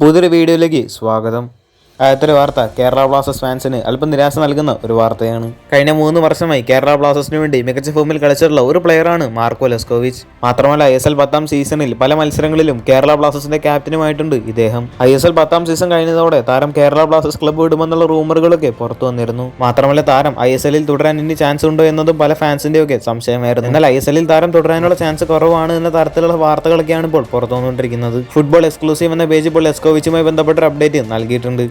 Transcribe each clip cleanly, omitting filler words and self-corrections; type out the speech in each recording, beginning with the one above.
പുതിയൊരു വീഡിയോയിലേക്ക് സ്വാഗതം. ആദ്യത്തെ വാർത്ത കേരള ബ്ലാസ്റ്റേഴ്സ് ഫാൻസിന് അല്പം നിരാശ നൽകുന്ന ഒരു വാർത്തയാണ്. കഴിഞ്ഞ 3 വർഷമായി കേരള ബ്ലാസ്റ്റേഴ്സിന് വേണ്ടി മികച്ച ഫോമിൽ കളിച്ചിട്ടുള്ള ഒരു പ്ലെയറാണ് മാർക്കോ ലെസ്കോവിച്ച്. മാത്രമല്ല ISL 10ാം സീസണിൽ പല മത്സരങ്ങളിലും കേരള ബ്ലാസ്റ്റേഴ്സിന്റെ ക്യാപ്റ്റനുമായിട്ടുണ്ട് ഇദ്ദേഹം. ISL 10ാം സീസൺ കഴിഞ്ഞതോടെ താരം കേരള ബ്ലാസ്റ്റേഴ്സ് ക്ലബ്ബ് വിടുമെന്നുള്ള റൂമറുകളൊക്കെ പുറത്തു വന്നിരുന്നു. മാത്രമല്ല താരം ISLൽ തുടരാൻ ഇനി ചാൻസ് ഉണ്ടോ എന്നതും പല ഫാൻസിന്റെയൊക്കെ സംശയമായിരുന്നു. എന്നാൽ ISLൽ താരം തുടരാനുള്ള ചാൻസ് കുറവാണ് എന്ന തരത്തിലുള്ള വാർത്തകളൊക്കെയാണ് ഇപ്പോൾ പുറത്തു വന്നുകൊണ്ടിരിക്കുന്നത്. ഫുട്ബോൾ എക്സ്ക്ലൂസീവ് എന്ന പേജ് ഇപ്പോൾ ലെസ്കോവിച്ചുമായി ബന്ധപ്പെട്ട ഒരു അപ്ഡേറ്റ് നൽകിയിട്ടുണ്ട്.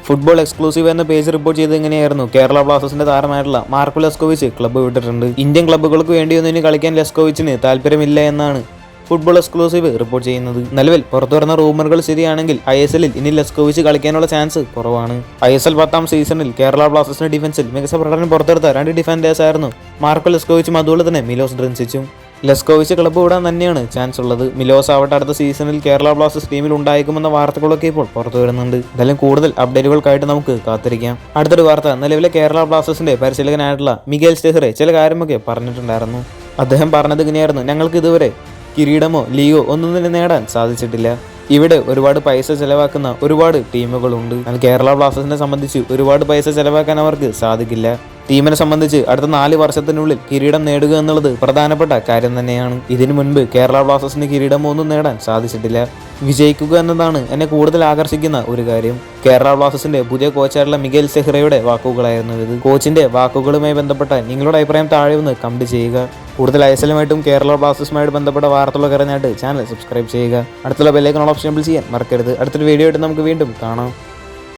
ഫുട്ബോൾ എക്സ്ക്ലൂസീവ് എന്ന പേജ് റിപ്പോർട്ട് ചെയ്ത് ഇങ്ങനെയായിരുന്നു: കേരള ബ്ലാസ്റ്റേഴ്സിന്റെ താരമായിട്ടുള്ള മാർക്കോ ലെസ്കോവിച്ച് ക്ലബ്ബ് വിട്ടിട്ടുണ്ട്. ഇന്ത്യൻ ക്ലബ്ബുകൾക്ക് വേണ്ടിയൊന്നും ഇനി കളിക്കാൻ ലെസ്കോവിച്ചിന് താല്പര്യമില്ല എന്നാണ് ഫുട്ബോൾ എക്സ്ക്ലൂസീവ് റിപ്പോർട്ട് ചെയ്യുന്നത്. നിലവിൽ പുറത്തുവരുന്ന റൂമറുകൾ ശരിയാണെങ്കിൽ ISLൽ ഇനി ലെസ്കോവിച്ച് കളിക്കാനുള്ള ചാൻസ് കുറവാണ്. ISL 10ാം സീസണിൽ കേരള ബ്ലാസ്റ്റേഴ്സിന്റെ ഡിഫൻസിൽ മികച്ച പ്രകടനം പുറത്തെടുത്ത 2 ഡിഫൻഡേഴ്സ് ആയിരുന്നു മാർക്കോ ലെസ്കോവിച്ചും അതുപോലെ തന്നെ മിലോസ് ഡ്രിൻസിച്ചും. ലെസ്കോവിച്ച് ക്ലബ്ബ് വിടാൻ തന്നെയാണ് ചാൻസ് ഉള്ളത്. മിലോസ് ആവട്ടെ അടുത്ത സീസണിൽ കേരള ബ്ലാസ്റ്റേഴ്സ് ടീമിൽ ഉണ്ടായേക്കുമെന്ന വാർത്തകളൊക്കെ ഇപ്പോൾ പുറത്തു വരുന്നുണ്ട്. എന്തായാലും കൂടുതൽ അപ്ഡേറ്റുകൾക്കായിട്ട് നമുക്ക് കാത്തിരിക്കാം. അടുത്തൊരു വാർത്ത, നിലവിലെ കേരള ബ്ലാസ്റ്റേഴ്സിന്റെ പരിശീലകനായിട്ടുള്ള മിഗേൽ സ്റ്റെഹ്റെ ചില കാര്യമൊക്കെ പറഞ്ഞിട്ടുണ്ടായിരുന്നു. അദ്ദേഹം പറഞ്ഞത് ഇങ്ങനെയായിരുന്നു: ഞങ്ങൾക്ക് ഇതുവരെ കിരീടമോ ലീഗോ ഒന്നും തന്നെ നേടാൻ സാധിച്ചിട്ടില്ല. ഇവിടെ ഒരുപാട് പൈസ ചെലവാക്കുന്ന ഒരുപാട് ടീമുകളുണ്ട്. എന്നാൽ കേരള ബ്ലാസ്റ്റേഴ്സിനെ സംബന്ധിച്ച് ഒരുപാട് പൈസ ചെലവാക്കാൻ അവർക്ക് സാധിക്കില്ല. ടീമിനെ സംബന്ധിച്ച് അടുത്ത 4 വർഷത്തിനുള്ളിൽ കിരീടം നേടുക എന്നുള്ളത് പ്രധാനപ്പെട്ട കാര്യം തന്നെയാണ്. ഇതിനു മുൻപ് കേരള ബ്ലാസ്റ്റേഴ്സിന് കിരീടം ഒന്നും നേടാൻ സാധിച്ചിട്ടില്ല. വിജയിക്കുക എന്നതാണ് എന്നെ കൂടുതൽ ആകർഷിക്കുന്ന ഒരു കാര്യം. കേരള ബ്ലാസ്റ്റേഴ്സിന്റെ പുതിയ കോച്ചായിട്ടുള്ള മിഗേൽ സ്റ്റെഹ്റയുടെ വാക്കുകളായിരുന്നു ഇത്. കോച്ചിന്റെ വാക്കുകളുമായി ബന്ധപ്പെട്ട നിങ്ങളുടെ അഭിപ്രായം താഴെ ഒന്ന് കമന്റ് ചെയ്യുക. കൂടുതൽ ISLുമായിട്ടും കേരള ബ്ലാസ്റ്റേഴ്സുമായിട്ട് ബന്ധപ്പെട്ട വാർത്തകളൊക്കെ അറിഞ്ഞായിട്ട് ചാനൽ സബ്സ്ക്രൈബ് ചെയ്യുക. അടുത്തുള്ള ബെല്ലൈക്കൺ ഓപ്ഷൻ ചെയ്യാൻ മറക്കരുത്. അടുത്തൊരു വീഡിയോ ആയിട്ട് നമുക്ക് വീണ്ടും കാണാം.